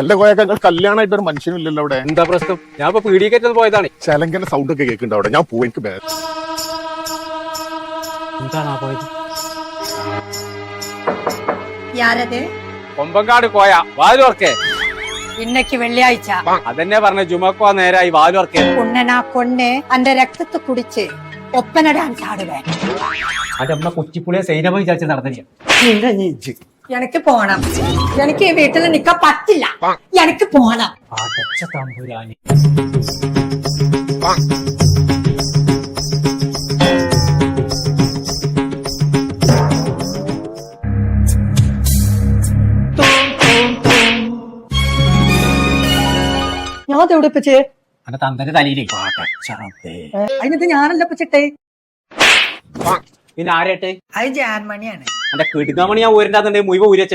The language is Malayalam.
എല്ലാ കോയക്കൾ കല്യാണമായിട്ട് ഒരു മനുഷ്യനും ഇല്ലല്ലോ അവിടെ. എന്താ പ്രശ്നം? ഞാൻ ഇപ്പൊ പീഡിയക്കറ്റത് പോയതാണ്. ചെലങ്കന്റെ സൗണ്ട് ഒക്കെ കേൾക്കുന്നുണ്ട് അവിടെ. ഞാൻ പോയി, എനിക്ക് എന്താണ് പോയത്? യാരത്? കൊമ്പങ്കാട് കോയ വാലുവർക്കേ. ഇന്നക്ക് വെള്ളിയാഴ്ച അതെന്നെ പറഞ്ഞ ജുമക്കോ നേരായി വാലുവർക്കേ. ഉണ്ണനാ കൊണ്ണ് അന്റെ രക്തത്തെ കുടിച്ച് ഒപ്പന ഡാൻസ് ആടുവേ. അതമ്മ കൊച്ചിപ്പുളിയെ സൈനമ വിചാരിച്ച് നടന്നില്ല. എനിക്ക് പോണം. എനിക്ക് ഈ വീട്ടിൽ നിക്കാൻ പറ്റില്ല. എനിക്ക് പോണം. അടച്ച തമ്പുരാനി. ഞാൻ തെവിടിപ്പിച്ച് അന്റെ തന്തന്റെ തലയിലേ അതിനത് ഞാനല്ല പിച്ചിട്ടെ. പിന്നെ ആരേട്ടെ? അത് ജാൻമണിയാണ്. എന്റെ കിടുങ്ങാമണി ഞാൻ ഊരിന്റെ മുഴുവൻ ഊരി വെച്ച